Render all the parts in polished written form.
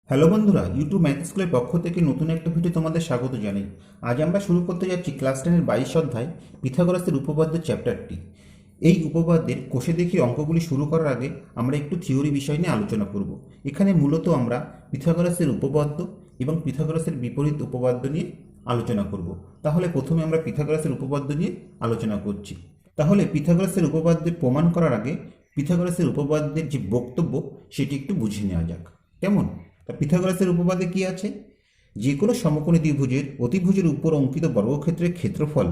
Hello বন্ধুরা, YouTube math স্কুলের পক্ষ থেকে নতুন একটা ভিডিও তোমাদের স্বাগত জানাই। আজ আমরা শুরু করতে যাচ্ছি ক্লাস 10-এর 22 অধ্যায় পিথাগোরাসের উপপাদ্য চ্যাপ্টারটি। এই উপপাদ্যের কোষে দেখি অঙ্কগুলি শুরু করার আগে আমরা একটু থিওরি বিষয় নিয়ে আলোচনা করব। এখানে মূলত আমরা পিথাগোরাসের উপপাদ্য এবং পিথাগোরাসের বিপরীত উপপাদ্য নিয়ে আলোচনা করব। তাহলে প্রথমে আমরা পিথাগোরাসের উপপাদ্য নিয়ে আলোচনা করছি। তাহলে পিথাগোরাসের উপপাদ্যের প্রমাণ করার আগে পিথাগোরাসের উপপাদ্যের যে বক্তব্য সেটি একটু বুঝে নেওয়া যাক। কেমন? পিথাগোরাসের উপপাদ্যে কি আছে? যে কোনো সমকোণী দ্বিভুজের অতিভুজের উপর অঙ্কিত বর্গক্ষেত্রের ক্ষেত্রফল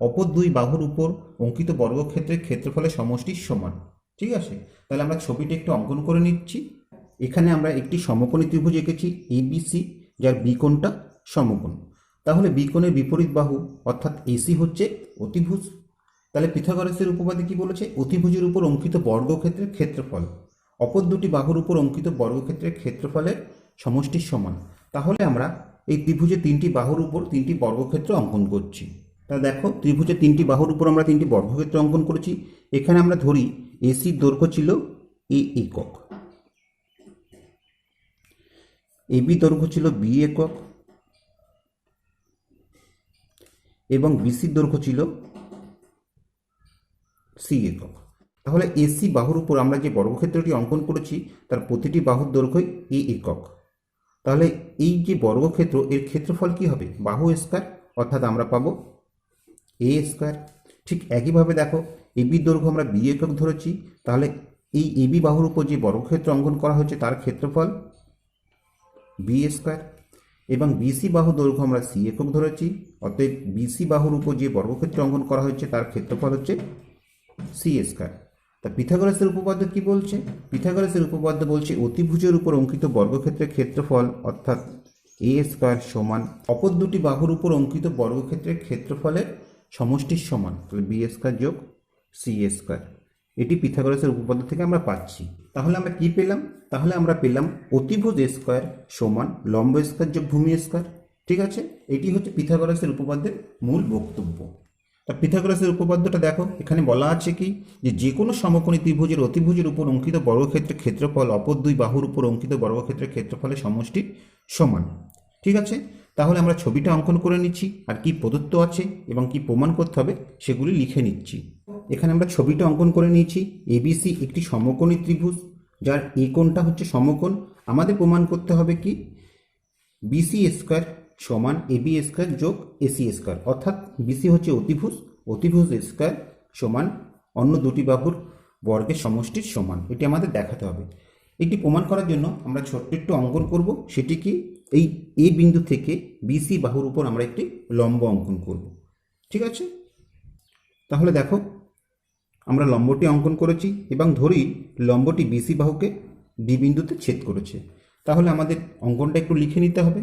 অপর দুই বাহুর উপর অঙ্কিত বর্গক্ষেত্রের ক্ষেত্রফলের সমষ্টির সমান। ঠিক আছে, তাহলে আমরা ছবিটা একটু অঙ্কন করে নিচ্ছি। এখানে আমরা একটি সমকোণী ত্রিভুজ এঁকেছি এবিসি, যার বিকোণটা সমকোণ। তাহলে বিকোণের বিপরীত বাহু অর্থাৎ এসি হচ্ছে অতিভুজ। তাহলে পিথাগোরাসের উপপাদ্যে কি বলেছে? অতিভুজের উপর অঙ্কিত বর্গক্ষেত্রের ক্ষেত্রফল অপর দুটি বাহুর উপর অঙ্কিত বর্গক্ষেত্রের ক্ষেত্রফলের সমষ্টির সমান। তাহলে আমরা এই ত্রিভুজের তিনটি বাহুর উপর তিনটি বর্গক্ষেত্র অঙ্কন করছি। তা দেখো, ত্রিভুজের তিনটি বাহুর উপর আমরা তিনটি বর্গক্ষেত্র অঙ্কন করেছি। এখানে আমরা ধরি এসির দৈর্ঘ্য ছিল এ একক, এবি দৈর্ঘ্য ছিল বি একক এবং বিসির দৈর্ঘ্য ছিল সি একক। তাহলে এসি বাহুর উপর আমরা যে বর্গক্ষেত্রটি অঙ্কন করেছি তার প্রতিটি বাহুর দৈর্ঘ্যই এ একক। তাহলে এই যে বর্গক্ষেত্র এর ক্ষেত্রফল কি হবে? বাহু স্কয়ার, অর্থাৎ আমরা পাবো এ স্কয়ার। ঠিক একইভাবে দেখো, এবি দৈর্ঘ্য আমরা বি একক ধরেছি, তাহলে এই এবি বাহুর উপর যে বর্গক্ষেত্র অঙ্কন করা হয়েছে তার ক্ষেত্রফল বি স্কয়ার। এবং বিসি বাহু দৈর্ঘ্য আমরা সি একক ধরেছি, অতএব বিসি বাহুর উপর যে বর্গক্ষেত্র অঙ্কন করা হয়েছে তার ক্ষেত্রফল হচ্ছে সি স্কয়ার। তা পিথাগোরাসের উপপাদ্য কি বলছে? পিথাগোরাসের উপপাদ্য বলছে অতিভুজের উপর অঙ্কিত বর্গক্ষেত্রের ক্ষেত্রফল অর্থাৎ এ স্কয়ার সমান অপর দুটি বাহুর উপর অঙ্কিত বর্গক্ষেত্রের ক্ষেত্রফলের সমষ্টির সমান। তাহলে বি স্কয়ার যোগ সি স্কয়ার, এটি পিথাগোরাসের উপপাদ্য থেকে আমরা পাচ্ছি। তাহলে আমরা কি পেলাম? তাহলে আমরা পেলাম অতিভুজ স্কয়ার সমান লম্ব স্কয়ার যোগ ভূমি স্কয়ার। ঠিক আছে, এটি হচ্ছে পিথাগোরাসের উপপাদ্যের মূল বক্তব্য। তা পিথাগোরাসের উপপাদ্যটা দেখো, এখানে বলা আছে কি যে কোনো সমকোণী ত্রিভুজের অতিভুজের উপর অঙ্কিত বর্গক্ষেত্রের ক্ষেত্রফল অপর দুই বাহুর উপর অঙ্কিত বর্গক্ষেত্রের ক্ষেত্রফলের সমষ্টির সমান। ঠিক আছে, তাহলে আমরা ছবিটা অঙ্কন করে নিচ্ছি আর কি প্রদত্ত আছে এবং কি প্রমাণ করতে হবে সেগুলি লিখে নিচ্ছি। এখানে আমরা ছবিটা অঙ্কন করে নিয়েছি। এবিসি একটি সমকোণী ত্রিভুজ যার এ কোণটা হচ্ছে সমকোণ। আমাদের প্রমাণ করতে হবে কি বিসি স্কয়ার সমান এবি স্কয়ার যোগ এসি স্কয়ার, অর্থাৎ বিসি হচ্ছে অতিভুজ, অতিভুজ স্কয়ার সমান অন্য দুটি বাহুর বর্গের সমষ্টির সমান। এটি আমাদের দেখাতে হবে। এটি প্রমাণ করার জন্য আমরা ছোট্ট একটু অঙ্কন করব, সেটি কি এই এ বিন্দু থেকে বিসি বাহুর উপর আমরা একটি লম্ব অঙ্কন করব। ঠিক আছে, তাহলে দেখো আমরা লম্বটি অঙ্কন করেছি এবং ধরি লম্বটি বিসি বাহুকে ডি বিন্দুতে ছেদ করেছে। তাহলে আমাদের অঙ্কনটা একটু লিখে নিতে হবে।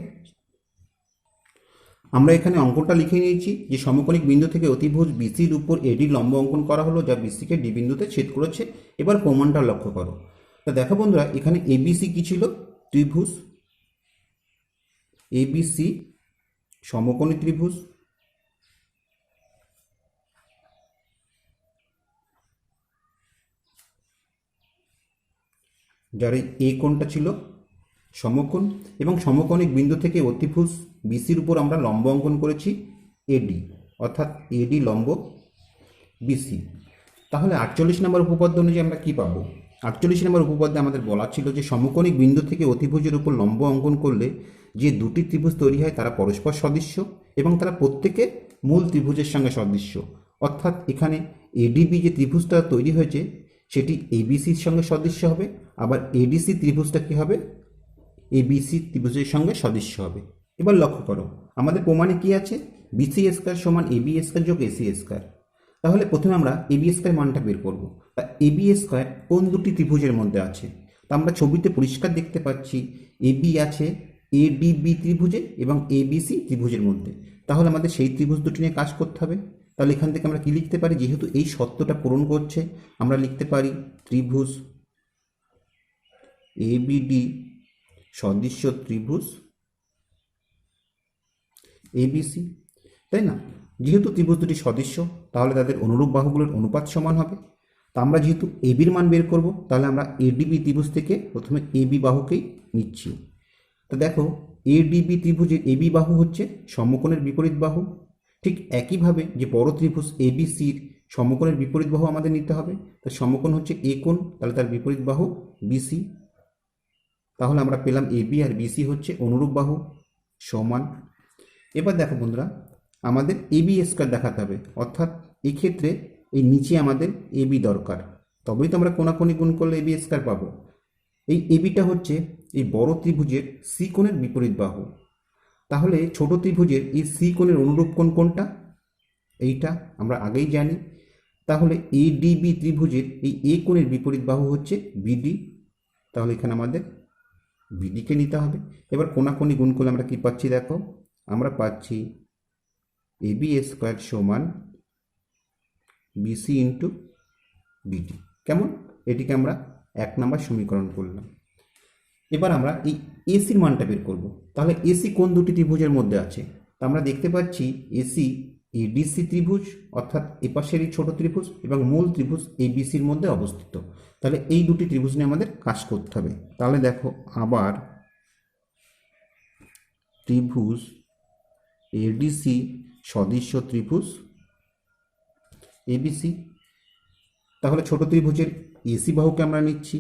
আমরা এখানে অঙ্কনটা লিখে নিয়েছি যে সমকোণিক বিন্দু থেকে অতিভুজ বিসির উপর এডি লম্ব অঙ্কন করা হলো যা বিসিকে ডি বিন্দুতে ছেদ করেছে। এবার প্রমাণটা লক্ষ্য করো। তা দেখো বন্ধুরা, এখানে এবিসি কি ছিল? ত্রিভুজ। এবিসি সমকোণী ত্রিভুজ, যার এ কোণটা ছিল সমকোণ এবং সমকোণিক বিন্দু থেকে অতিভুজ বিসির উপর আমরা লম্ব অঙ্কন করেছি এডি, অর্থাৎ এডি লম্ব বিসি। তাহলে 48 নম্বর উপপাদ্য অনুযায়ী আমরা কি পাবো? 48 নম্বর উপপাদ্যে আমাদের বলা ছিল যে সমকোণিক বিন্দু থেকে অতিভুজের উপর লম্ব অঙ্কন করলে যে দুটি ত্রিভুজ তৈরি হয় তারা পরস্পর সদৃশ্য এবং তারা প্রত্যেকে মূল ত্রিভুজের সঙ্গে সদৃশ্য। অর্থাৎ এখানে এডিবি যে ত্রিভুজটা তৈরি হয়েছে সেটি এবিসির সঙ্গে সদৃশ্য হবে, আবার এডিসি ত্রিভুজটা কি হবে? এবিসি ত্রিভুজের সঙ্গে সদৃশ্য হবে। এবার লক্ষ্য করো, আমাদের প্রমাণে কি আছে? বিসি স্কয়ার সমান এবি স্কয়ার যোগ এসি স্কয়ার। তাহলে প্রথমে আমরা এবি স্কয়ার মানটা বের করব। তা এবি স্কয়ার কোন দুটি ত্রিভুজের মধ্যে আছে? তা আমরা ছবিতে পরিষ্কার দেখতে পাচ্ছি এবি আছে এডিবি ত্রিভুজে এবং এবিসি ত্রিভুজের মধ্যে। তাহলে আমাদের সেই ত্রিভুজ দুটি নিয়ে কাজ করতে হবে। তাহলে এখান থেকে আমরা কি লিখতে পারি? যেহেতু এই শর্তটা পূরণ করছে, আমরা লিখতে পারি ত্রিভুজ এবিডি সদৃশ্য ত্রিভুজ এবিসি, তাই না? যেহেতু ত্রিভুজ দুটি সদৃশ্য তাহলে তাদের অনুরূপ বাহুগুলোর অনুপাত সমান হবে। তা আমরা যেহেতু এবির মান বের করব, তাহলে আমরা এডিবি ত্রিভুজ থেকে প্রথমে এবি বাহুকেই নিচ্ছি। তো দেখো এডিবি ত্রিভুজের এবি বাহু হচ্ছে সমকোণের বিপরীত বাহু। ঠিক একইভাবে যে বড় ত্রিভুজ এবিসির সমকোণের বিপরীত বাহু আমাদের নিতে হবে। তার সমকোণ হচ্ছে এ কোণ, তাহলে তার বিপরীত বাহু বিসি। তাহলে আমরা পেলাম এবি আর বিসি হচ্ছে অনুরূপ বাহু সমান। এবার দেখো বন্ধুরা, আমাদের এবি স্কোয়ার দেখাতে হবে, অর্থাৎ এক্ষেত্রে এই নিচে আমাদের এবি দরকার, তবেই তো আমরা কোণাকোণি গুণ করলে এবি স্কোয়ার পাবো। এই এবিটা হচ্ছে এই বড় ত্রিভুজের সি কোণের বিপরীত বাহু। তাহলে ছোট ত্রিভুজের এই সি কোণের অনুরূপ কোণ কোনটা? এইটা আমরা আগেই জানি। তাহলে এডিবি ত্রিভুজের এই এ কোণের বিপরীত বাহু হচ্ছে বিডি। তাহলে এখানে আমাদের বিডিকে নিতে হবে। এবার কোণাকোণি গুণ করলে আমরা কি পাচ্ছি দেখো, আমরা পাচ্ছি এবি স্কোয়ার সমান বিসি ইন্টু বিডি। কেমন? এটিকে আমরা 1 নম্বর সমীকরণ করলাম। এবার আমরা এই এসির মানটা বের করব। তাহলে এসি কোন দুটি ত্রিভুজের মধ্যে আছে? তা আমরা দেখতে পাচ্ছি এসি এডিসি ত্রিভুজ, অর্থাৎ এপাশের এই ছোট ত্রিভুজ এবং মূল ত্রিভুজ এবিসির মধ্যে অবস্থিত। তাহলে এই দুটি ত্রিভুজ নিয়ে আমাদের কাজ করতে হবে। তাহলে দেখো আবার ত্রিভুজ এডিসি সদৃশ্য ত্রিভুজ এবিসি। তাহলে ছোট ত্রিভুজের এসি বাহুকে আমরা নিচ্ছি।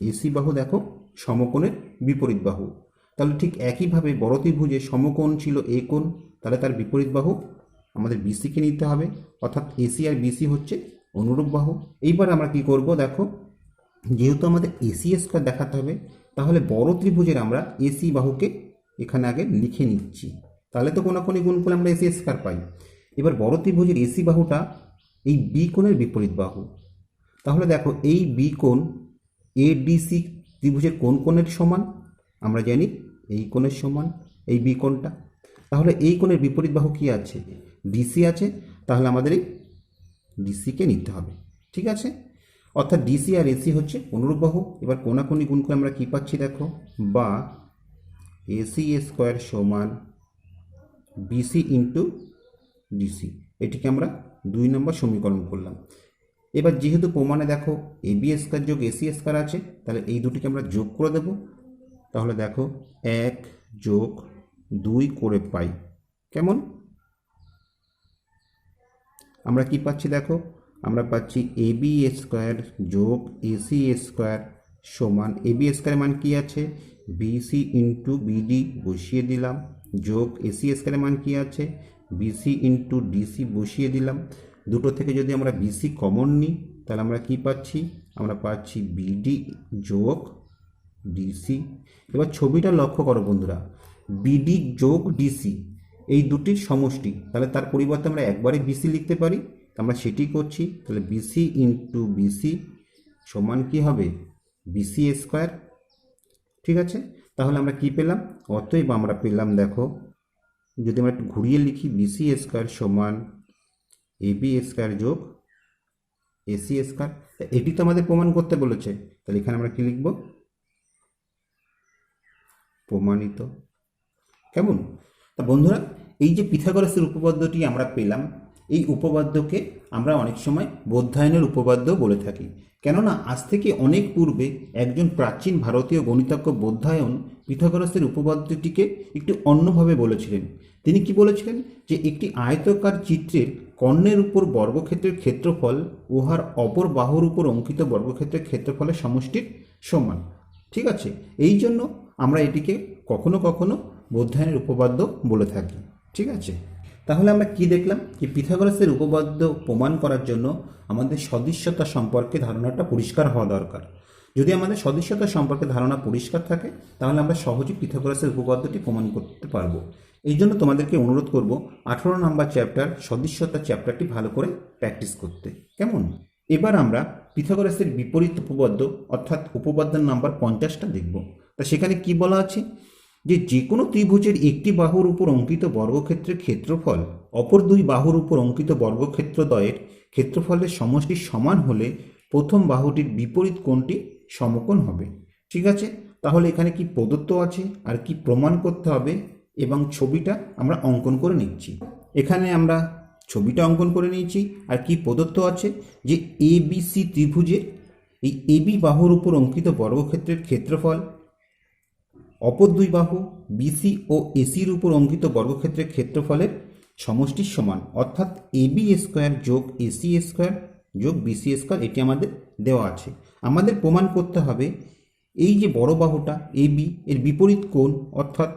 এসি বাহু দেখো সমকোণের বিপরীত বাহু। তাহলে ঠিক একইভাবে বড় ত্রিভুজের সমকোণ ছিল এ কোণ, তাহলে তার বিপরীত বাহু আমাদের বিসিকে নিতে হবে, অর্থাৎ এসি আর বিসি হচ্ছে অনুরূপ বাহু। এইবার আমরা কি করব দেখো, যেহেতু আমাদের এসি স্কোয়ার দেখাতে হবে, তাহলে বড় ত্রিভুজের আমরা এসি বাহুকে এখানে আগে লিখে নিচ্ছি। তাহলে তো কোণাকোণি গুণ করলে আমরা এসি স্কোয়ার পাই। এবার বড় ত্রিভুজের এসি বাহুটা এই বি কোণের বিপরীত বাহু। তাহলে দেখো এই বি কোণ এডিসি ত্রিভুজের কোন কোণের সমান? আমরা জানি এই কোণের সমান এই বি কোণটা। তাহলে এই কোণের বিপরীত বাহু কি আছে? ডিসি আছে। তাহলে আমাদের এই ডিসিকে নিতে হবে, ঠিক আছে? অর্থাৎ ডিসি আর এসি হচ্ছে অনুরূপ বাহু। এবার কোণাকোণি গুণ করে আমরা কি পাচ্ছি দেখো, বা এসি স্কোয়ার সমান বিসি ইন্টু ডিসি। এটিকে আমরা 2 নম্বর সমীকরণ করলাম। এবার যেহেতু প্রমাণে দেখো এবি স্কোয়ার যোগ এসি স্কোয়ার আছে, তাহলে এই দুটিকে আমরা যোগ করে দেব। তাহলে দেখো 1 যোগ 2 করে পাই। কেমন? আমরা কি পাচ্ছি দেখো, আমরা পাচ্ছি এবি স্কোয়ার যোগ এসি স্কোয়ার সমান এবি স্কোয়ারের মান কি আছে? বিসি ইন্টু বিডি বসিয়ে দিলাম, যোগ এসি স্কোয়ারের মান কি আছে? বিসি ইন্টু ডিসি বসিয়ে দিলাম। দুটো থেকে যদি আমরা বিসি কমন নিই, তাহলে আমরা কি পাচ্ছি? আমরা পাচ্ছি বিডি যোগ ডিসি। এবার ছবিটা লক্ষ্য করো বন্ধুরা, বিডি যোগ ডিসি এই দুটির সমষ্টি, তাহলে তার পরিবর্তে আমরা একবারে বিসি লিখতে পারি। আমরা সেটি করছি। তাহলে বিসি ইন্টু বিসি সমান কি হবে? BC square. ঠিক আছে? তাহলে আমরা কি পেলাম? অতএব আমরা পেলাম দেখো, যদি আমরা একটু ঘুরিয়ে লিখি, বিসি স্কোয়ার সমান এবি স্কোয়ার যোগ এসি স্কোয়ার। এটি তো আমাদের প্রমাণ করতে বলেছে, তাহলে এখানে আমরা কি লিখব? প্রমাণিত। কেমন? তা বন্ধুরা, এই যে পিথাগোরাসের উপপাদ্যটি আমরা পেলাম, এই উপপাদ্যকে আমরা অনেক সময় বোধায়নের উপপাদ্য বলে থাকি। কেননা আজ থেকে অনেক পূর্বে একজন প্রাচীন ভারতীয় গণিতজ্ঞ বোধায়ন পিথাগোরাসের উপপাদ্যটিকে একটু অন্যভাবে বলেছিলেন। তিনি কি বলেছিলেন? যে একটি আয়তাকার চিত্রের কর্ণের উপর বর্গক্ষেত্রের ক্ষেত্রফল উহার অপর বাহুর উপর অঙ্কিত বর্গক্ষেত্রের ক্ষেত্রফলের সমষ্টির সমান। ঠিক আছে? এই জন্য আমরা এটিকে কখনো কখনো বোধায়নের উপপাদ্য বলে থাকি। ঠিক আছে? তাহলে আমরা কি দেখলাম? যে পিথাগোরাসের উপপাদ্য প্রমাণ করার জন্য আমাদের সদৃশ্যতা সম্পর্কে ধারণাটা পরিষ্কার হওয়া দরকার। যদি আমাদের সদৃশ্যতা সম্পর্কে ধারণা পরিষ্কার থাকে, তাহলে আমরা সহজেই পিথাগোরাসের উপপাদ্যটি প্রমাণ করতে পারবো। এই জন্য তোমাদেরকে অনুরোধ করব 18 নম্বর চ্যাপ্টার সদৃশ্যতা চ্যাপ্টারটি ভালো করে প্র্যাকটিস করতে। কেমন? এবার আমরা পিথাগোরাসের বিপরীত উপপাদ্য অর্থাৎ উপপাদ্য নাম্বার 50টা দেখব। তা সেখানে কি বলা আছে? যে কোনো ত্রিভুজের একটি বাহুর উপর অঙ্কিত বর্গক্ষেত্রের ক্ষেত্রফল অপর 2 বাহুর উপর অঙ্কিত বর্গক্ষেত্রদ্বয়ের ক্ষেত্রফলের সমষ্টি সমান হলে প্রথম বাহুটির বিপরীত কোণটি সমকোণ হবে। ঠিক আছে? তাহলে এখানে কি প্রদত্ত আছে আর কি প্রমাণ করতে হবে, এবং ছবিটা আমরা অঙ্কন করে নিচ্ছি। এখানে আমরা ছবিটা অঙ্কন করে নিয়েছি। আর কি প্রদত্ত আছে? যে এবিসি ত্রিভুজের এই এবি বাহুর উপর অঙ্কিত বর্গক্ষেত্রের ক্ষেত্রফল অপর দুই বাহু বিসি ও এসির উপর অঙ্কিত বর্গক্ষেত্রের ক্ষেত্রফলের সমষ্টির সমান, অর্থাৎ এবি স্কোয়ার যোগ এসি স্কোয়ার যোগ বিসি স্কোয়ার, এটি আমাদের দেওয়া আছে। আমাদের প্রমাণ করতে হবে এই যে বড় বাহুটা এবি এর বিপরীত কোণ অর্থাৎ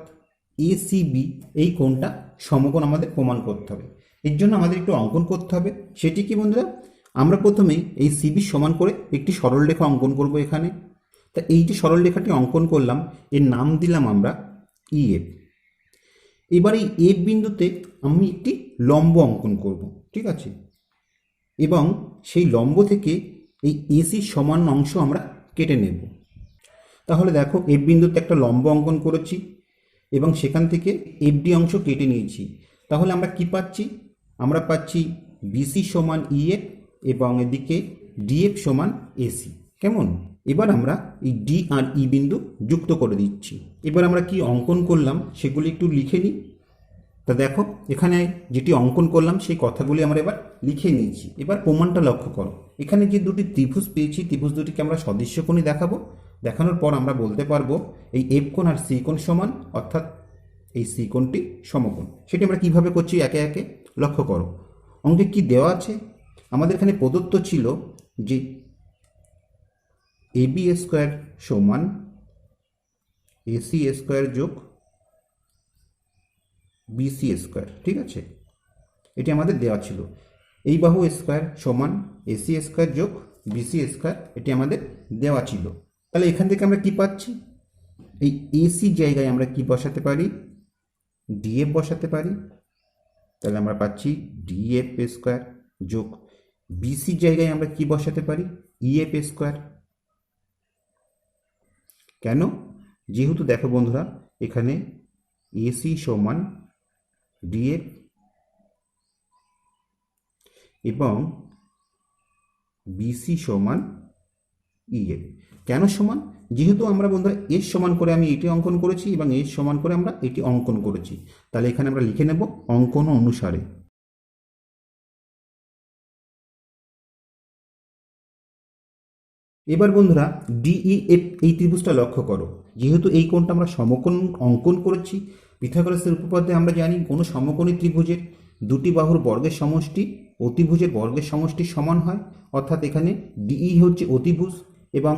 এসিবি, এই কোণটা সমকোণ আমাদের প্রমাণ করতে হবে। এর জন্য আমাদের একটু অঙ্কন করতে হবে। সেটি কি বন্ধুরা, আমরা প্রথমেই এই সিবি সমান করে একটি সরলরেখা অঙ্কন করব এখানে। তা এই যে সরলরেখাটি অঙ্কন করলাম এর নাম দিলাম আমরা ইএফ। এবার এই এফ বিন্দুতে আমি একটি লম্ব অঙ্কন করব, ঠিক আছে, এবং সেই লম্ব থেকে এই এসি সমান অংশ আমরা কেটে নেব। তাহলে দেখো এফ বিন্দুতে একটা লম্ব অঙ্কন করেছি এবং সেখান থেকে এফডি অংশ কেটে নিয়েছি। তাহলে আমরা কি পাচ্ছি, আমরা পাচ্ছি বিসি সমান ইএফ এবং এদিকে ডিএফ সমান এসি। কেমন? এবার আমরা এই ডি আর ই বিন্দু যুক্ত করে দিচ্ছি। এবার আমরা কি অঙ্কন করলাম সেগুলি একটু লিখে নিই। তা দেখো এখানে যেটি অঙ্কন করলাম সেই কথাগুলি আমরা এবার লিখে নিয়েছি। এবার প্রমাণটা লক্ষ্য করো, এখানে যে দুটি ত্রিভুজ পেয়েছি ত্রিভুজ দুটিকে আমরা সদৃশ্য কোণই দেখাবো। দেখানোর পর আমরা বলতে পারবো এই এফ কোণ আর সি কোণ সমান, অর্থাৎ এই সি কোণটি সমকোণ। সেটি আমরা কিভাবে করছি একে একে লক্ষ্য করো। অঙ্কে কি দেওয়া আছে, আমাদের এখানে প্রদত্ত ছিল যে এবি স্কোয়ার সমান এসি স্কোয়ার যোগ বিসি স্কোয়ার, ঠিক আছে, এটি আমাদের দেওয়া ছিল। এই বাহু স্কোয়ার সমান এসি স্কোয়ার যোগ বিসি স্কোয়ার, এটি আমাদের দেওয়া ছিল। তাহলে এখান থেকে আমরা কি পাচ্ছি, এই এসি জায়গায় আমরা কি বসাতে পারি, ডিএফ বসাতে পারি। তাহলে আমরা পাচ্ছি ডিএফ স্কোয়ার যোগ বিসি জায়গায় আমরা কি বসাতে পারি, ইএফ স্কোয়ার। কেন? যেহেতু দেখো বন্ধুরা এখানে এসি সমান ডিএফ এবং বিসি সমান ইএফ। কেন সমান? যেহেতু আমরা বন্ধুরা এর সমান করে আমি এটি অঙ্কন করেছি এবং এর সমান করে আমরা এটি অঙ্কন করেছি। তাহলে এখানে আমরা লিখে নেব অঙ্কন অনুসারে। এবার বন্ধুরা ডিইএফ এই ত্রিভুজটা লক্ষ্য করো। যেহেতু এই কোণটা আমরা সমকোণ অঙ্কন করেছি, পিথাগোরাসের উপপাদ্যে আমরা জানি কোনো সমকোণী ত্রিভুজের দুটি বাহুর বর্গের সমষ্টি অতিভুজের বর্গের সমষ্টির সমান হয়। অর্থাৎ এখানে ডিই হচ্ছে অতিভুজ এবং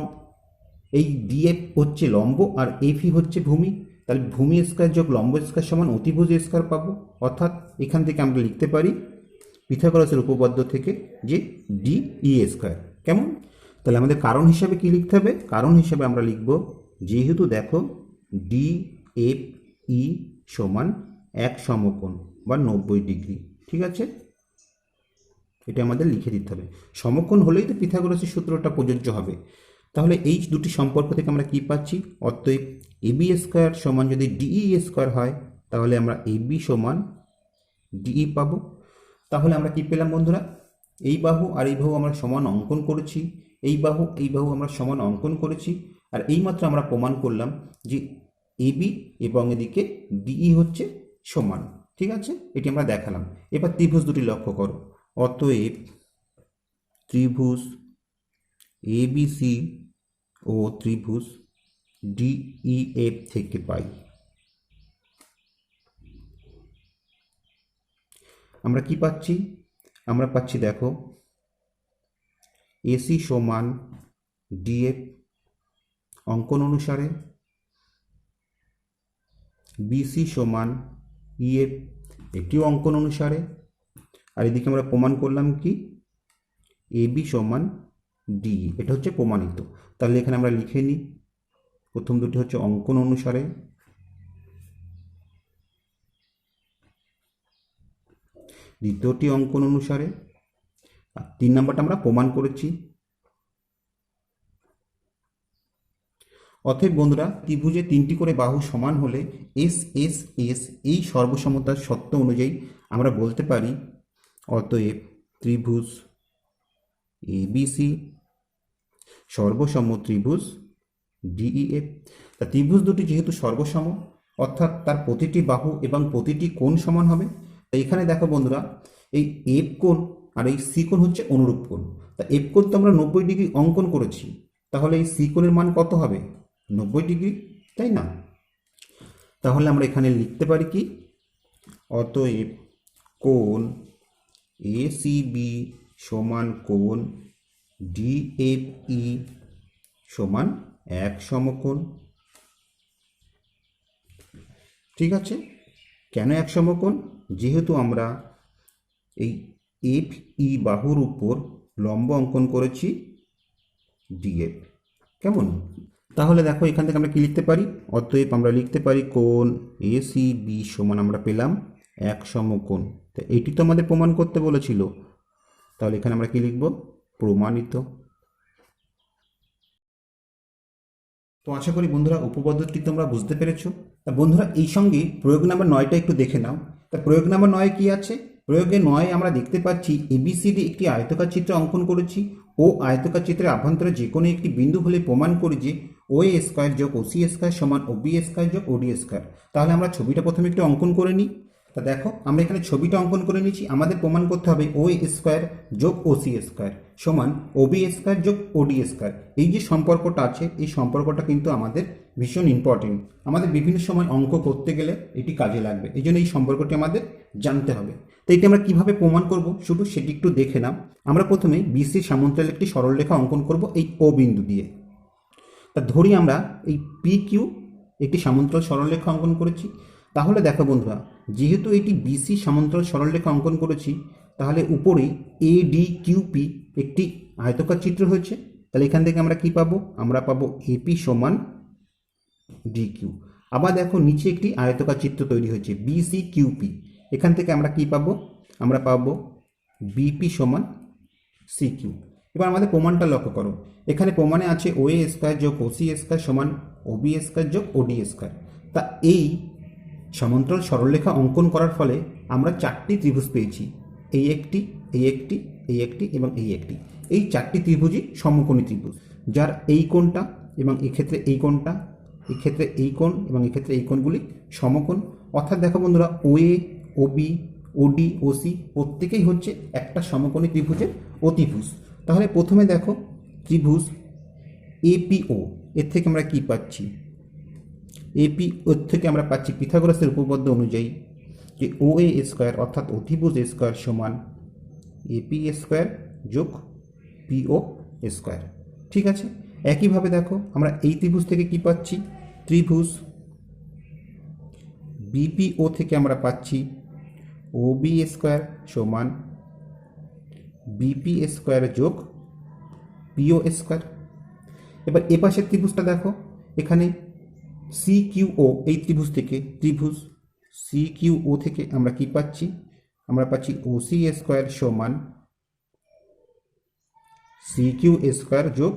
এই ডিএফ হচ্ছে লম্ব আর এফই হচ্ছে ভূমি। তাহলে ভূমি স্কয়ার যোগ লম্ব স্কয়ার সমান অতিভুজ স্কয়ার পাবো। অর্থাৎ এখান থেকে আমরা লিখতে পারি পিথাগোরাসের উপপাদ্য থেকে যে ডিই স্কয়ার। কেমন? তাহলে আমাদের কারণ হিসাবে কি লিখতে হবে, কারণ হিসাবে আমরা লিখব যেহেতু দেখো ডি এফ ই সমান এক সমকোণ বা 90 ডিগ্রি, ঠিক আছে, এটা আমাদের লিখে দিতে হবে। সমকোণ হলেই তো পিথাগোরাসের সূত্রটা প্রযোজ্য হবে। তাহলে এই দুটি সম্পর্ক থেকে আমরা কি পাচ্ছি, অতএব এবি স্কোয়ার সমান যদি ডিই স্কোয়ার হয় তাহলে আমরা এবি সমান ডিই পাবো। তাহলে আমরা কি পেলাম বন্ধুরা, এই বাহু আর এই বাহু আমরা সমান অঙ্কন করেছি, এই বাহু আমরা সমান অঙ্কন করেছি, আর এইমাত্র আমরা প্রমাণ করলাম যে এবি এবং এদিকে ডিই হচ্ছে সমান, ঠিক আছে, এটি আমরা দেখালাম। এবার ত্রিভুজ দুটি লক্ষ্য করো। অতএব ত্রিভুজ এবিসি ও ত্রিভুজ ডিইএফ থেকে পাই আমরা কি পাচ্ছি, আমরা পাচ্ছি দেখো এসি সমান ডিএফ অঙ্কন অনুসারে, বিসি সমান ইএফ এটিও অঙ্কন অনুসারে, আর এদিকে আমরা প্রমাণ করলাম কি এবি সমান ডিই, এটা হচ্ছে প্রমাণিত। তাহলে এখানে আমরা লিখে নিই, প্রথম দুটি হচ্ছে অঙ্কন অনুসারে, দ্বিতীয়টি অঙ্কন অনুসারে, আর 3 নম্বরটা আমরা প্রমাণ করেছি। অতএব বন্ধুরা ত্রিভুজে 3টি করে বাহু সমান হলে এস এস এস এই সর্বসমতার সত্য অনুযায়ী আমরা বলতে পারি অতএব ত্রিভুজ এবিসি সর্বসম ত্রিভুজ ডিইএফ। তা ত্রিভুজ দুটি যেহেতু সর্বসম অর্থাৎ তার প্রতিটি বাহু এবং প্রতিটি কোণ সমান হবে। তাই এখানে দেখো বন্ধুরা এই এফ কোণ আর এই সি কোণ হচ্ছে অনুরূপ কোণ। তা এফ কোণ তো আমরা 90 ডিগ্রি অঙ্কন করেছি, তাহলে এই সি কোণের মান কত হবে, 90 ডিগ্রি, তাই না? তাহলে আমরা এখানে লিখতে পারি কি, অতএব কোণ এসিবি সমান কোণ ডিএফই সমান এক সমকোণ। ঠিক আছে, কেন এক সমকোণ? যেহেতু আমরা এই এফ ই বাহুর উপর লম্ব অঙ্কন করেছি ডিএফ। কেমন? তাহলে দেখো এখান থেকে আমরা কি লিখতে পারি, অতএব আমরা লিখতে পারি কোণ এসিবি সমান আমরা পেলাম এক সমকোণ। তো এটি তো আমাদের প্রমাণ করতে বলেছিল, তাহলে এখানে আমরা কি লিখব, প্রমাণিত। তো আশা করি বন্ধুরা উপপাদ্যটি তোমরা বুঝতে পেরেছো। তা বন্ধুরা এই সঙ্গে প্রয়োগ নাম্বার 9টা একটু দেখে নাও। তা প্রয়োগ নাম্বার 9 কি আছে? প্রয়োগে 9 আমরা দেখতে পাচ্ছি এবিসিডি একটি আয়তকার চিত্র অঙ্কন করেছি ও আয়তকার চিত্রের আভ্যন্তরে যে কোনো একটি বিন্দু হলে প্রমাণ করি যে ও এ স্কয়ার যোগ ও সি স্কয়ার সমান ও বি স্কয়ার যোগ ওডি স্কয়ার। তাহলে আমরা ছবিটা প্রথমে একটু অঙ্কন করে নিই। তা দেখো আমরা এখানে ছবিটা অঙ্কন করে নিয়েছি। আমাদের প্রমাণ করতে হবে ও এ স্কয়ার যোগ ও সি স্কয়ার সমান ও বি স্কয়ার যোগ ওডি স্কয়ার। এই যে সম্পর্কটা আছে এই সম্পর্কটা কিন্তু আমাদের ভীষণ ইম্পর্টেন্ট। আমাদের বিভিন্ন সময় অঙ্ক করতে গেলে এটি কাজে লাগবে, এই জন্য এই সম্পর্কটি আমাদের জানতে হবে। তো এটি আমরা কিভাবে প্রমাণ করব শুধু সেটি একটু দেখে নাও। আমরা প্রথমে বিসির সমান্তরাল একটি সরলরেখা অঙ্কন করব এই ও বিন্দু দিয়ে। তা ধরি আমরা এই পি কিউ একটি সমান্তরাল সরলরেখা অঙ্কন করেছি। তাহলে দেখো বন্ধুরা, যেহেতু এটি বিসি সমান্তরাল সরলরেখা অঙ্কন করেছি, তাহলে উপরে এ ডি কিউ পি একটি আয়তকার চিত্র হয়েছে। তাহলে এখান থেকে আমরা কি পাবো, আমরা পাবো এপি সমান ডি কিউ। আবার দেখো নিচে একটি আয়তকার চিত্র তৈরি হয়েছে বিসি কিউপি। এখান থেকে আমরা কি পাবো, আমরা পাবো বিপি সমান সি কিউ। এবার আমাদের প্রমাণটা লক্ষ্য করো, এখানে প্রমাণে আছে ও এ স্কয়ার যোগ ও সি স্কয়ার সমান ও বি স্কয়ার যোগ ওডি স্কয়ার। তা এই সমান্তরাল সরলরেখা অঙ্কন করার ফলে আমরা চারটি ত্রিভুজ পেয়েছি, এই একটি, এই একটি, এই একটি এবং এই একটি। এই চারটি ত্রিভুজই সমকোণী ত্রিভুজ, যার এই কোণটা এবং এক্ষেত্রে এই কোণটা, এক্ষেত্রে এই কোণ এবং এক্ষেত্রে এই কোণগুলি সমকোণ। অর্থাৎ দেখো বন্ধুরা, ও এ, ও বি, ওডি, ও সি প্রত্যেকেই হচ্ছে একটা সমকোণী ত্রিভুজের অতিভুজ। তাহলে প্রথমে দেখো ত্রিভুজ এপিও, এর থেকে আমরা কি পাচ্ছি, এপি ওর থেকে আমরা পাচ্ছি পিথাগোরাসের উপপাদ্য অনুযায়ী যে ও এ স্কয়ার অর্থাৎ অতিভুজ স্কয়ার সমান এপি স্কয়ার যোগ পিও স্কয়ার। ঠিক আছে, একইভাবে দেখো আমরা এই ত্রিভুজ থেকে কি পাচ্ছি, ত্রিভুজ বিপিও থেকে আমরা পাচ্ছি ও বি স্কয়ার সমান বিপি স্কয়ার যোগ পিও স্কয়ার। এবার এ পাশের ত্রিভুজটা দেখো, এখানে সি কিউ ও, এই ত্রিভুজ থেকে ত্রিভুজ সি কিউ ও থেকে আমরা কি পাচ্ছি, আমরা পাচ্ছি ও সি স্কয়ার সমান সি কিউ স্কয়ার যোগ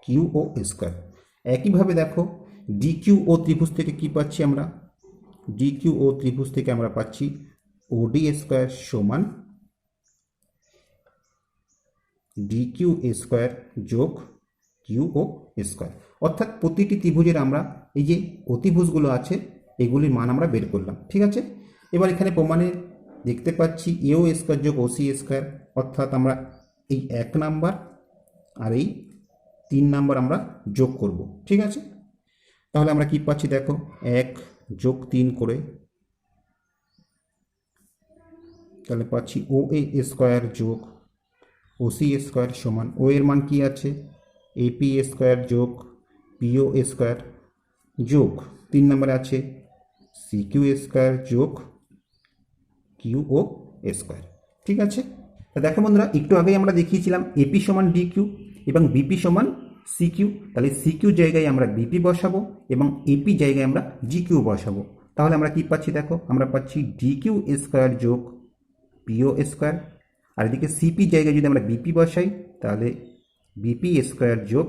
কিউ ও স্কয়ার। একইভাবে দেখো ডি কিউ ও ত্রিভুজ থেকে কি পাচ্ছি, আমরা ডি কিউ ও ত্রিভুজ থেকে আমরা পাচ্ছি ওডি স্কয়ার সমান ডি কিউ স্কয়ার যোগ কিউ ও স্কয়ার। অর্থাৎ প্রতিটি ত্রিভুজের আমরা এই যে অতিভুজগুলো আছে এগুলির মান আমরা বের করলাম। ঠিক আছে, এবার এখানে প্রমাণে দেখতে পাচ্ছি এও স্কয়ার যোগ ও সি স্কয়ার, অর্থাৎ আমরা এই 1 নাম্বার আর এই 3 নাম্বার আমরা যোগ করব। ঠিক আছে, তাহলে আমরা কি পাচ্ছি দেখো, 1 যোগ 3 করে, তাহলে পাচ্ছি ও এ স্কয়ার যোগ ও সি স্কয়ার সমান ও এর মান কি আছে এপি স্কয়ার যোগ পিও স্কয়ার যোগ 3 নম্বরে আছে সি কিউ স্কয়ার যোগ কিউ ও স্কয়ার। ঠিক আছে, তা দেখো বন্ধুরা, একটু আগেই আমরা দেখিয়েছিলাম এপি সমান ডি কিউ এবং বিপি সমান সি কিউ। তাহলে সি কিউ জায়গায় আমরা বিপি বসাবো এবং এপি জায়গায় আমরা জি কিউ বসাবো। তাহলে আমরা কি পাচ্ছি দেখো, আমরা পাচ্ছি ডি কিউ স্কয়ার যোগ পিও স্কয়ার, আর এদিকে সিপি জায়গায় যদি আমরা বিপি বসাই তাহলে বিপি স্কয়ার যোগ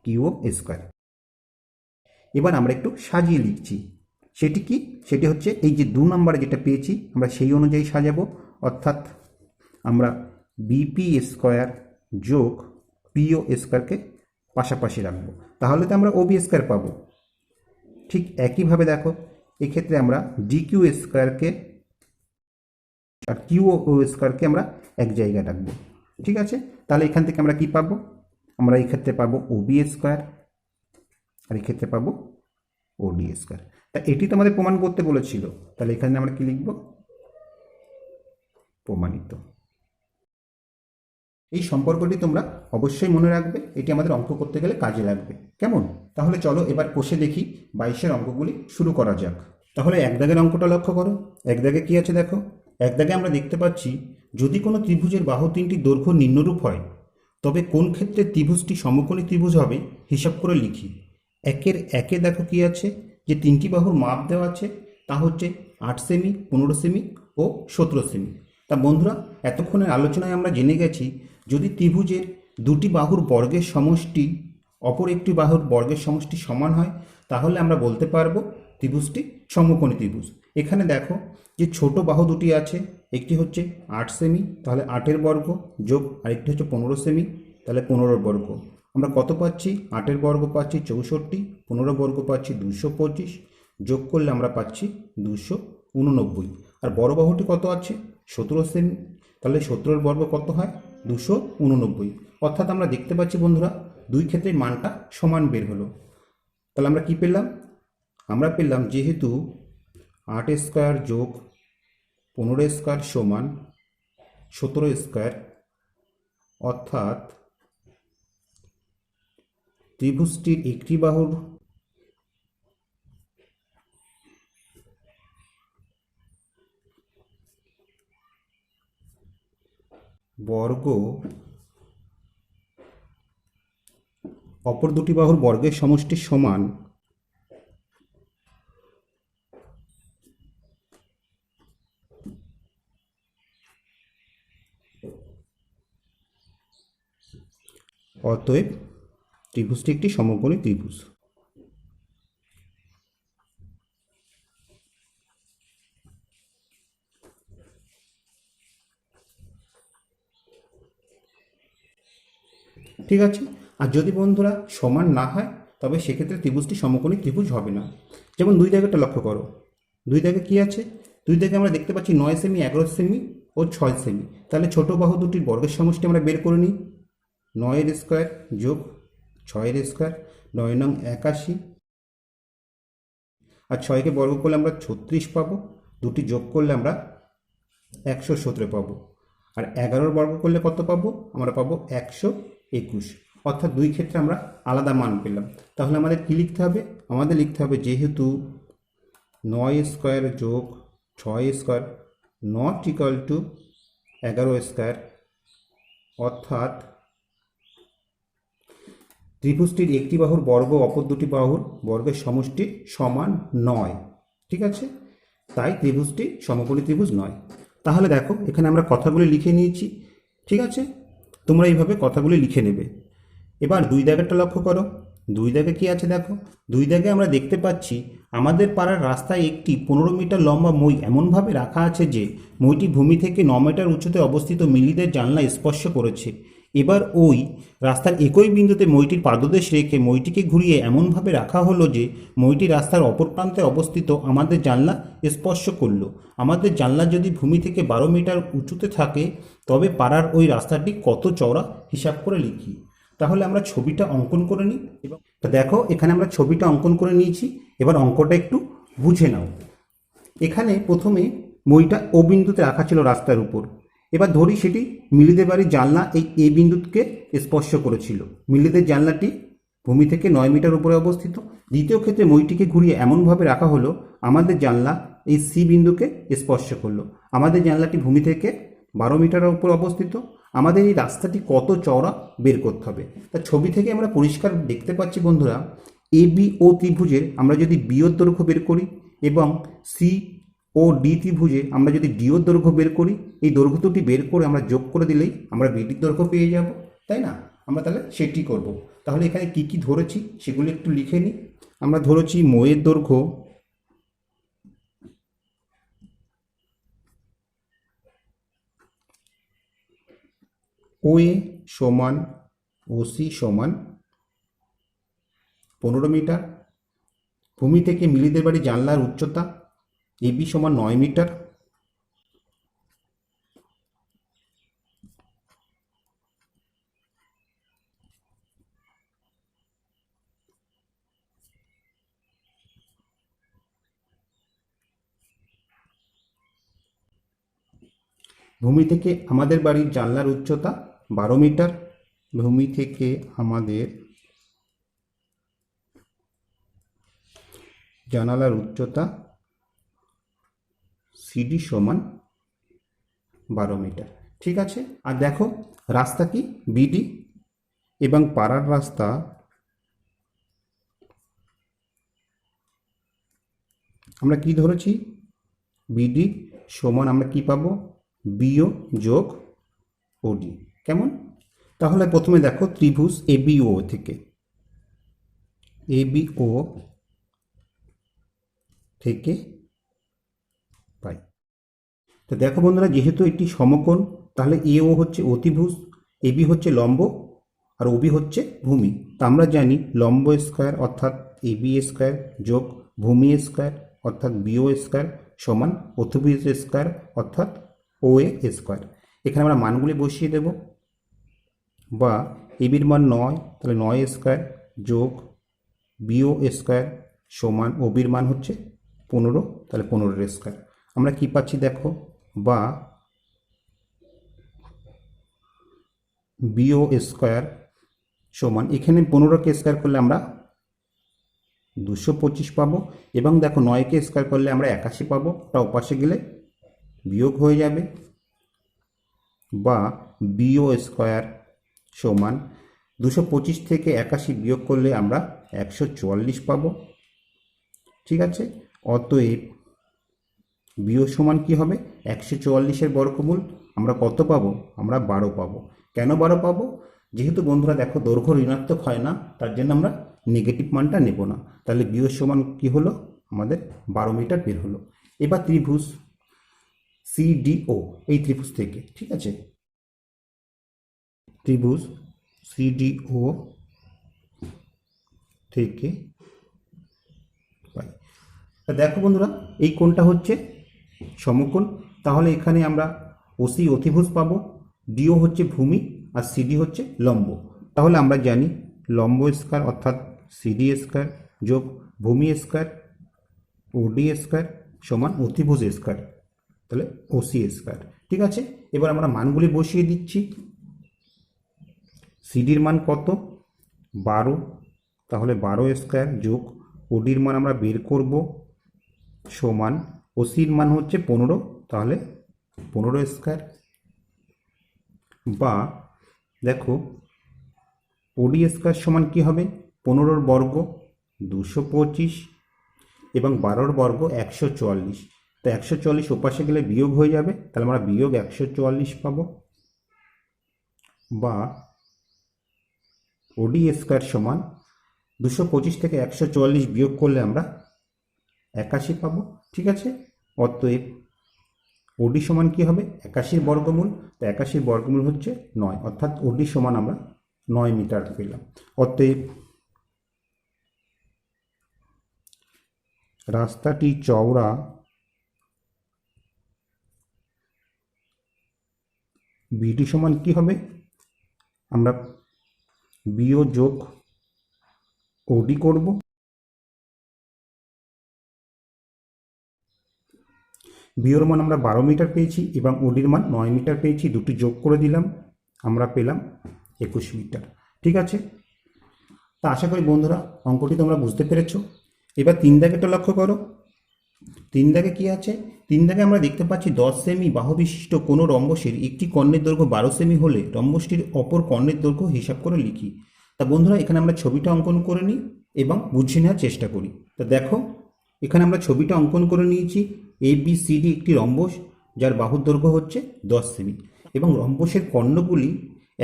কিউ স্কয়ার। এবার আমরা একটু সাজিয়ে লিখছি, সেটি কি, সেটি হচ্ছে এই যে 2 নম্বরে যেটা পেয়েছি আমরা সেই অনুযায়ী সাজাবো। অর্থাৎ আমরা বিপি স্কয়ার যোগ পিও স্কয়ারকে পাশাপাশি রাখবো, তাহলে তো আমরা ওবি স্কয়ার পাবো। ঠিক একইভাবে দেখো এক্ষেত্রে আমরা ডি কিউ স্কয়ারকে আর কিউ ও স্কয়ারকে আমরা এক জায়গায় রাখবো। ঠিক আছে, তাহলে এখান থেকে আমরা কি পাবো, আমরা এই ক্ষেত্রে পাবো ওবি স্কয়ার আর এই ক্ষেত্রে পাবো ওডি স্কয়ার। তা এটি তো আমাদের প্রমাণ করতে বলেছিল, তাহলে এখানে আমরা কি লিখব? প্রমাণিত। এই সম্পর্কটি তোমরা অবশ্যই মনে রাখবে, এটি আমাদের অঙ্ক করতে গেলে কাজে লাগবে। কেমন? তাহলে চলো এবার কষে দেখি 22-এর অঙ্কগুলি শুরু করা যাক। তাহলে এক দাগের অঙ্কটা লক্ষ্য করো। এক দাগে কি আছে দেখো। এক দাগে আমরা দেখতে পাচ্ছি, যদি কোনো ত্রিভুজের বাহু তিনটি দৈর্ঘ্য নিম্নরূপ হয়, তবে কোন ক্ষেত্রে ত্রিভুজটি সমকোণী ত্রিভুজ হবে হিসাব করে লিখি। একের একে দেখো কি আছে, যে তিনটি বাহুর মাপ দেওয়া আছে, তা হচ্ছে 8 সেমি, 15 সেমি ও 17 সেমি। তা বন্ধুরা, এতক্ষণের আলোচনায় আমরা জেনে গেছি, যদি ত্রিভুজের দুটি বাহুর বর্গের সমষ্টি অপর একটি বাহুর বর্গের সমষ্টি সমান হয়, তাহলে আমরা বলতে পারবো ত্রিভুজটি সমকোণী ত্রিভুজ। এখানে দেখো যে ছোট বাহু দুটি আছে, একটি হচ্ছে 8 সেমি, তাহলে 8-এর বর্গ, যোগ আরেকটি হচ্ছে 15 সেমি, তাহলে 15-এর বর্গ। আমরা কত পাচ্ছি? 8-এর বর্গ পাচ্ছি 64, 15 বর্গ পাচ্ছি 225, যোগ করলে আমরা পাচ্ছি 289। আর বড় বাহুটি কত আছে? 17 সেমি, তাহলে 17-এর বর্গ কত হয়? 289। অর্থাৎ আমরা দেখতে পাচ্ছি বন্ধুরা, দুই ক্ষেত্রে মানটা সমান বের হলো। তাহলে আমরা কি পেলাম? আমরা পেলাম যেহেতু 8 স্কোয়ার যোগ 15 স্কোয়ার সমান 17 স্কোয়ার, অর্থাৎ ত্রিভুজটির একটি বাহুর বর্গ অপর দুটি বাহুর বর্গের সমষ্টি সমান, অতএব ত্রিভুজটি একটি সমকোণী ত্রিভুজ। ঠিক আছে। আর যদি বন্ধুরা সমান না হয়, তবে সেক্ষেত্রে ত্রিভুজটি সমকোণী ত্রিভুজ হবে না। যেমন দুই দাগেরটা লক্ষ্য করো। দুই দাগে কি আছে? দুই দাগে আমরা দেখতে পাচ্ছি 9 সেমি, 11 সেমি ও 6 সেমি। তাহলে ছোট বাহু দুটির বর্গের সমষ্টি আমরা বের করে নিই। 9-এর স্কোয়ার যোগ 6-এর স্কোয়ার, 9 নং 81, আর 6কে বর্গ করলে আমরা 36 পাবো, দুটি যোগ করলে আমরা 117 পাবো, আর 11-র বর্গ করলে কত পাবো? আমরা পাবো 121। অর্থাৎ দুই ক্ষেত্রে আমরা আলাদা মান পেলাম। তাহলে আমাদের কি লিখতে হবে? আমাদের লিখতে হবে যেহেতু 9 স্কোয়ার যোগ 6 square not equal to 11 square, অর্থাৎ ত্রিভুজটির একটি বাহুর বর্গ অপর দুটি বাহুর বর্গের সমষ্টি সমান নয়। ঠিক আছে, তাই ত্রিভুজটি সমকোণী ত্রিভুজ নয়। তাহলে দেখো এখানে আমরা কথাগুলি লিখে নিয়েছি। ঠিক আছে, তোমরা এইভাবে কথাগুলি লিখে নেবে। এবার দুই দাগেরটা লক্ষ্য করো। দুই দাগে কি আছে দেখো। দুই দাগে আমরা দেখতে পাচ্ছি, আমাদের পাড়ার রাস্তায় একটি 15 মিটার লম্বা মই এমনভাবে রাখা আছে যে মইটি ভূমি থেকে 9 মিটার উঁচুতে অবস্থিত মিলিদের জানলা স্পর্শ করেছে। এবার ওই রাস্তার একই বিন্দুতে মইটির পাদদেশ রেখে মইটিকে ঘুরিয়ে এমনভাবে রাখা হলো যে মইটি রাস্তার অপর প্রান্তে অবস্থিত আমাদের জানলা স্পর্শ করলো। আমাদের জানলা যদি ভূমি থেকে 12 মিটার উঁচুতে থাকে, তবে পাড়ার ওই রাস্তাটি কত চওড়া হিসাব করে লিখি। তাহলে আমরা ছবিটা অঙ্কন করে নিই। এবং দেখো এখানে আমরা ছবিটা অঙ্কন করে নিয়েছি। এবার অঙ্কটা একটু বুঝে নাও। এখানে প্রথমে মইটা ও বিন্দুতে রাখা ছিল রাস্তার উপর। এবার ধরি সেটি মিলিদের বাড়ির জানলা এই এ বিন্দুকে স্পর্শ করেছিল। মিলিদের জানলাটি ভূমি থেকে 9 মিটার উপরে অবস্থিত। দ্বিতীয় ক্ষেত্রে মইটিকে ঘুরিয়ে এমনভাবে রাখা হলো আমাদের জানলা এই সি বিন্দুকে স্পর্শ করলো। আমাদের জানলাটি ভূমি থেকে 12 মিটারের উপর অবস্থিত। আমাদের এই রাস্তাটি কত চওড়া বের করতে হবে। তা ছবি থেকে আমরা পরিষ্কার দেখতে পাচ্ছি বন্ধুরা, এ বি ও ত্রিভুজের আমরা যদি বিয়োর দৈর্ঘ্য বের করি এবং সি ও ডি ত্রিভুজে আমরা যদি ডিওর দৈর্ঘ্য বের করি, এই দৈর্ঘ্য দুটি বের করে আমরা যোগ করে দিলেই আমরা বিডির দৈর্ঘ্য পেয়ে যাব, তাই না? আমরা তাহলে সেটি করব। তাহলে এখানে কি কি ধরেছি সেগুলো একটু লিখে নিই। আমরা ধরেছি মইয়ের দৈর্ঘ্য ও এ সমান ও সি সমান 15 মিটার। ভূমি থেকে মিলিদের বাড়ি জানলার উচ্চতা এবি সমান 9 মিটার। ভূমি থেকে আমাদের বাড়ির জানলার উচ্চতা 12 মিটার। ভূমি থেকে আমাদের জানালার উচ্চতা সিডি সমান 12 মিটার। ঠিক আছে। আর দেখো রাস্তা কি বিডি, এবং পাড়ার রাস্তা আমরা কি ধরেছি, বিডি সমান আমরা কি পাবো, বিও যোগ ওডি। কেমন? তাহলে প্রথমে দেখো ত্রিভুজ এবিও থেকে, এবিও থেকে পাই। তো দেখো বন্ধুরা, যেহেতু এটি সমকোণ, তাহলে এও হচ্ছে অতিভুজ, এবি হচ্ছে লম্ব, আর ওবি হচ্ছে ভূমি। তা আমরা জানি লম্ব স্কয়ার অর্থাৎ এবি স্কয়ার যোগ ভূমি স্কয়ার অর্থাৎ বিও স্কয়ার সমান অতিভুজ স্কয়ার অর্থাৎ ওএ স্কয়ার। এখানে আমরা মানগুলি বসিয়ে দেব, বা এবির মান 9, তাহলে 9 স্কয়ার যোগ বিও স্কয়ার সমান ওবির মান হচ্ছে 15, তাহলে 15 স্কয়ার। আমরা কি পাচ্ছি দেখো, বা বিও স্কয়ার সমান, এখানে 15কে স্কয়ার করলে আমরা 225 পাবো, এবং দেখো 9কে স্কয়ার করলে আমরা 81 পাবো, ওটা ওপাশে গেলে বিয়োগ হয়ে যাবে, বা বিও স্কয়ার সমান 225 থেকে 81 বিয়োগ করলে আমরা 144 পাবো। ঠিক আছে। অতএব বিও সমান কি হবে, 144-এর বর্গমূল আমরা কত পাবো, আমরা 12 পাবো। কেন 12 পাবো? যেহেতু বন্ধুরা দেখো দৈর্ঘ্য ঋণাত্মক হয় না, তার জন্য আমরা নেগেটিভ মানটা নেব না। তাহলে বিও সমান কি হলো, আমাদের 12 মিটার বের হলো। এবার ত্রিভুজ সিডিও, এই ত্রিভুজ থেকে, ঠিক আছে, ত্রিভুজ সিডিও থেকে পাই। তা দেখো বন্ধুরা, এই কোণটা হচ্ছে সমকোণ, তাহলে এখানে আমরা ওসি অতিভুজ পাবো, ডিও হচ্ছে ভূমি, আর সিডি হচ্ছে লম্ব। তাহলে আমরা জানি লম্ব স্কয়ার অর্থাৎ সিডি স্কয়ার যোগ ভূমি স্কয়ার ওডি স্কয়ার সমান অতিভুজ স্কয়ার, তাহলে ওসি স্কয়ার। ঠিক আছে। এবার আমরা মানগুলি বসিয়ে দিচ্ছি। সিডির মান কত, 12, তাহলে 12 স্কয়ার যোগ ওডির মান আমরা বের করব সমান ওসির মান হচ্ছে 15, তাহলে 15 স্কয়ার, বা দেখো ওডি স্কয়ার সমান কি হবে, 15 বর্গ 225 এবং 12 বর্গ 144। তো 144 ওপাশে গেলে বিয়োগ হয়ে যাবে, তাহলে আমরা বিয়োগ 144 পাবো, বা ওডি স্কয়ার সমান 225 থেকে 144 বিয়োগ করলে আমরা 81 পাবো। ঠিক আছে। অতএব ওডি সমান কি হবে, 81-র বর্গমূল, তো 81-র বর্গমূল হচ্ছে 9, অর্থাৎ ওডি সমান আমরা 9 মিটার পেলাম। অতএব রাস্তাটি চওড়া বিডি সমান কি হবে, আমরা বিও যোগ ওডি করব, বিওর মান আমরা 12 মিটার পেয়েছি এবং ওডির মান 9 মিটার পেয়েছি, দুটি যোগ করে দিলাম, আমরা পেলাম 21 মিটার। ঠিক আছে। তা আশা করি বন্ধুরা অঙ্কটি তোমরা বুঝতে পেরেছো। এবার 3 দাগেটা লক্ষ্য করো। 3 দাগে কি আছে, 3 দাগে আমরা দেখতে পাচ্ছি 10 সেমি বাহু বিশিষ্ট কোনো রম্বসের একটি কর্ণের দৈর্ঘ্য 12 সেমি হলে রম্বসটির অপর কর্ণের দৈর্ঘ্য হিসাব করে লিখি। তা বন্ধুরা এখানে আমরা ছবিটা অঙ্কন করে নিই এবং বুঝিয়ে নেওয়ার চেষ্টা করি। তা দেখো এখানে আমরা ছবিটা অঙ্কন করে নিয়েছি। ABCD একটি রম্বস যার বাহুর দৈর্ঘ্য হচ্ছে 10 সেমি, এবং রম্বসের কর্ণগুলি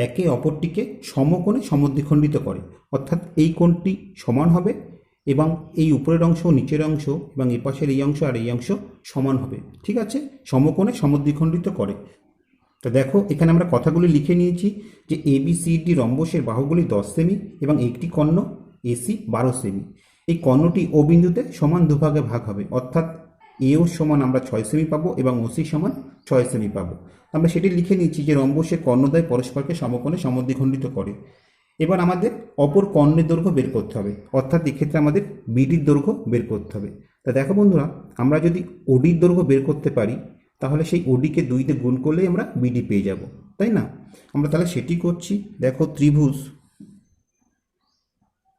একে অপরটিকে সমকোণে সমদ্বিখণ্ডিত করে, অর্থাৎ এই কোণটি সমান হবে এবং এই উপরের অংশ নিচের অংশ এবং এই পাশের এই অংশ আর এই অংশ সমান হবে। ঠিক আছে। সমকোণে সমদ্বিখণ্ডিত করে। তো দেখো এখানে আমরা কথাগুলি লিখে নিয়েছি যে ABCD রম্বসের বাহুগুলি 10 সেমি এবং একটি কর্ণ AC 12 সেমি। এই কর্ণটি ও বিন্দুতে সমান দুভাগে ভাগ হবে, অর্থাৎ AO সমান আমরা 6 সেমি পাবো এবং OC সমান 6 সেমি পাবো। আমরা সেটি লিখে নিচ্ছি যে রম্বসের কর্ণদ্বয় পরস্পরকে সমকোণে সমদ্বিখণ্ডিত করে। এবার আমাদের অপর কর্ণের দৈর্ঘ্য বের করতে হবে, অর্থাৎ এক্ষেত্রে আমাদের বিডির দৈর্ঘ্য বের করতে হবে। তা দেখো বন্ধুরা, আমরা যদি ওডির দৈর্ঘ্য বের করতে পারি তাহলে সেই ওডিকে 2 দিয়ে গুণ করলেই আমরা বিডি পেয়ে যাব, তাই না? আমরা তাহলে সেটি করছি। দেখো ত্রিভুজ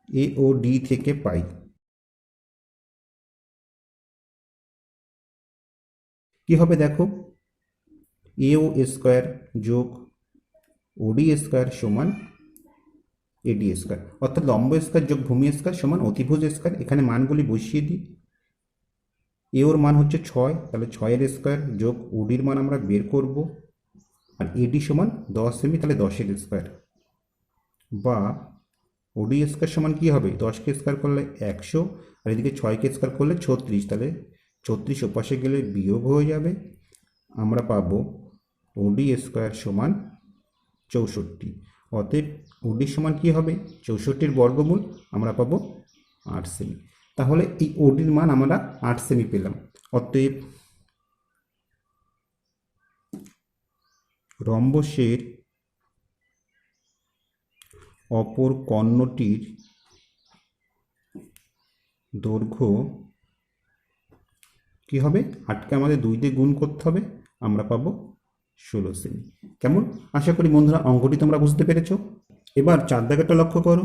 এ ও ডি থেকে পাই কি হবে, দেখো এ ও স্কোয়ার যোগ ওডি স্কোয়ার সমান এডি স্কোয়ার, অর্থাৎ লম্ব স্কোয়ার যোগ ভূমি স্কোয়ার সমান অতিভুজ স্কোয়ার। এখানে মানগুলি বসিয়ে দিই। এ ওর মান হচ্ছে 6, তাহলে 6 স্কোয়ার যোগ ওডির মান আমরা বের করব, আর এডি সমান 10 সেমি, তাহলে 10 স্কোয়ার, বা ওডি স্কোয়ার সমান কী হবে, 10কে স্কোয়ার করলে 100, আর এদিকে 6কে স্কোয়ার করলে 36, তাহলে 36 ওপাশে গেলে বিয়োগ হয়ে যাবে। আমরা পাবো ওডি স্কোয়ার সমান 64। অতএব ওডি সমান কী হবে, 64-র বর্গমূল, আমরা পাবো 8 সেমি। তাহলে এই ওডির মান আমরা 8 সেমি পেলাম। অতএব রম্বসের অপর কর্ণটির দৈর্ঘ্য কি হবে, 8কে আমাদের 2 দিয়ে গুণ করতে হবে, আমরা পাবো 16 সেমি। কেমন? আশা করি বন্ধুরা অঙ্কটি তোমরা বুঝতে পেরেছো। এবার 4 দাগেরটা লক্ষ্য করো।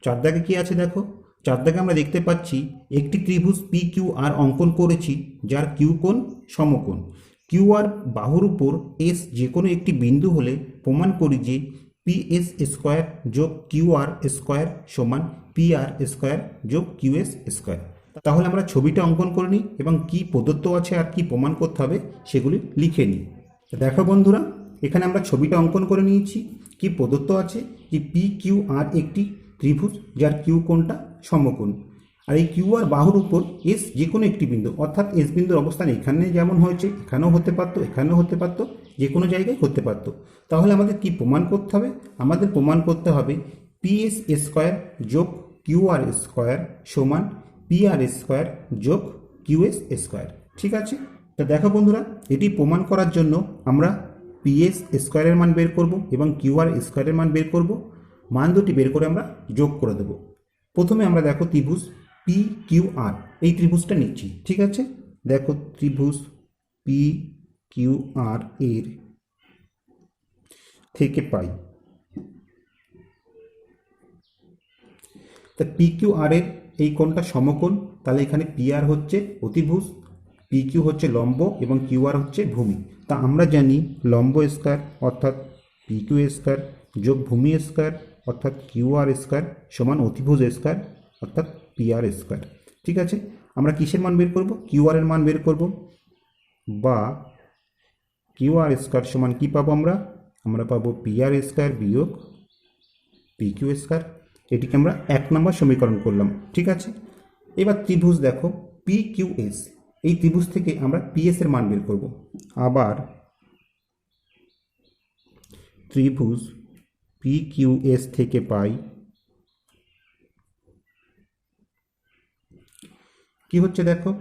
4 দাগে কি আছে দেখো। 4 দাগে আমরা দেখতে পাচ্ছি একটি ত্রিভুজ পি কিউ আর অঙ্কন করেছি, যার কিউ কোণ সমকোণ। কিউ আর বাহুর উপর এস যে কোনো একটি বিন্দু হলে প্রমাণ করি যে পি এস স্কোয়ার যোগ কিউ আর স্কোয়ার সমান পি আর স্কোয়ার যোগ কিউ এস স্কোয়ার। তাহলে আমরা ছবিটা অঙ্কন করে নিই এবং কি প্রদত্ত আছে আর কি প্রমাণ করতে হবে সেগুলি লিখে নিই। দেখো বন্ধুরা, এখানে আমরা ছবিটা অঙ্কন করে নিয়েছি। কি প্রদত্ত আছে যে পি কিউ আর একটি ত্রিভুজ, যার কিউ কোণটা সমকোণ, আর এই কিউ আর বাহুর উপর এস যে কোনো একটি বিন্দু, অর্থাৎ এস বিন্দুর অবস্থান এখানে যেমন হয়েছে এখানেও হতে পারতো, এখানেও হতে পারতো, যে কোনো জায়গায় হতে পারতো। তাহলে আমাদের কি প্রমাণ করতে হবে, আমাদের প্রমাণ করতে হবে পি এস স্কোয়ার যোগ কিউ আর স্কোয়ার সমান পি আর স্কোয়ার যোগ কিউ এস স্কোয়ার। ঠিক আছে, তা দেখো বন্ধুরা, এটি প্রমাণ করার জন্য আমরা পি এস স্কোয়ারের মান বের করব এবং কিউ আর স্কোয়ারের মান বের করব। মান দুটি বের করে আমরা যোগ করে দেব। প্রথমে আমরা দেখো ত্রিভুজ পি কিউ আর, এই ত্রিভুজটা নিচ্ছি। ঠিক আছে, দেখো ত্রিভুজ পি কিউ আর এর থেকে পাই, তা পি কিউ আর এর এই কোণটা সমকোণ, তাহলে এখানে পি আর হচ্ছে অতিভুজ, পি কিউ হচ্ছে লম্ব এবং কিউ আর হচ্ছে ভূমি। তা আমরা জানি লম্ব স্কোয়ার অর্থাৎ পি কিউ স্কোয়ার যোগ ভূমি স্কোয়ার অর্থাৎ কিউ আর স্কোয়ার সমান অতিভুজ স্কোয়ার অর্থাৎ পি আর স্কোয়ার। ঠিক আছে, আমরা কিসের মান বের করব, কিউ আর এর মান বের করব, বা কিউ আর স্কোয়ার সমান কী পাবো আমরা পাবো পি আর স্কোয়ার বিয়োগ পি কিউ স্কোয়ার। এটিকে আমরা 1 নম্বর সমীকরণ করলাম। ঠিক আছে, এবার ত্রিভুজ দেখো পি কিউ এস, এই ত্রিভুজ থেকে আমরা পি এস এর মান বের করব। আবার ত্রিভুজ পি কিউ এস থেকে পাই কি হচ্ছে, দেখো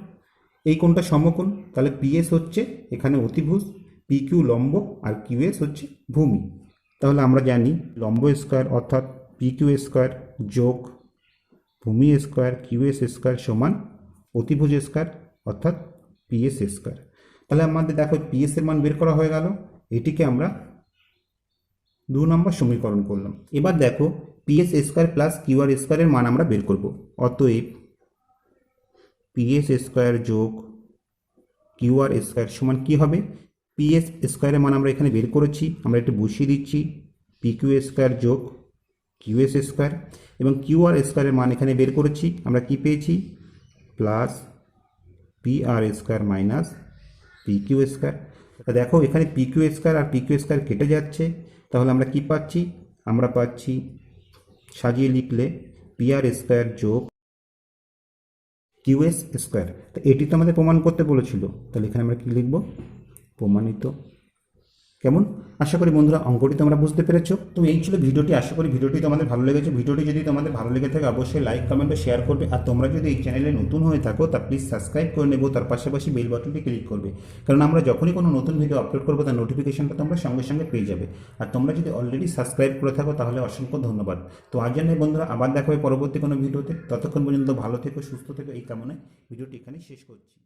এই কোণটা সমকোণ, তাহলে পি এস হচ্ছে এখানে অতিভুজ, পি কিউ লম্ব আর কিউ এস হচ্ছে ভূমি। তাহলে আমরা জানি লম্ব স্কোয়ার অর্থাৎ পি কিউ স্কোয়ার যোগ ভূমি স্কোয়ার কিউ এস স্কোয়ার সমান অতিভুজ স্কোয়ার অর্থাৎ পি এস স্কোয়ার। তাহলে আমাদের দেখো পি এস এর মান বের করা হয়ে গেল, এটিকে আমরা 2 নম্বর সমীকরণ করলাম। এবার দেখো P S square plus Q R স্কোয়ারের মান আমরা বের করব। অতএব পি এস স্কোয়ার যোগ কিউ আর স্কোয়ার সমান কী হবে, পি এস স্কোয়ারের মান আমরা এখানে বের করেছি, আমরা একটু বসিয়ে দিচ্ছি পি কিউ স্কোয়ার যোগ কিউ এস স্কোয়ার, এবং কিউ আর স্কোয়ারের মান এখানে বের করেছি, আমরা কি পেয়েছি plus P R square minus P Q square. দেখো এখানে পি কিউ স্কোয়ার আর পি কিউ স্কোয়ার কেটে যাচ্ছে, তাহলে আমরা কি পাচ্ছি, আমরা পাচ্ছি সাজিয়ে লিখলে পি আর স্কোয়ার যোগ কিউ এস স্কোয়ার। তো এটি তো আমাদের প্রমাণ করতে বলেছিল, তাহলে এখানে আমরা কি লিখব, প্রমাণিত। কেমন? আশা করি বন্ধুরা অঙ্কটি তোমরা বুঝতে পেরেছো। তো এই ছিল ভিডিওটি, আশা করি ভিডিওটি তোমাদের ভালো লেগেছে। ভিডিওটি যদি তোমাদের ভালো লেগে থাকে অবশ্যই লাইক কমেন্ট ও শেয়ার করবে, আর তোমরা যদি এই চ্যানেলে নতুন হয়ে থাকো তা প্লিজ সাবস্ক্রাইব করে নেবো, তার পাশাপাশি বেল বাটনটি ক্লিক করবে, কারণ আমরা যখনই কোনো নতুন ভিডিও আপলোড করবো তার নোটিফিকেশনটা তোমরা সঙ্গে সঙ্গে পেয়ে যাবে। আর তোমরা যদি অলরেডি সাবস্ক্রাইব করে থাকো তাহলে অসংখ্য ধন্যবাদ। তো আজ জন্য বন্ধুরা আবার দেখা হবে পরবর্তী কোনো ভিডিওতে, ততক্ষণ পর্যন্ত ভালো থেকো, সুস্থ থেকো, এই কামনায় ভিডিওটি এখানেই শেষ করছি।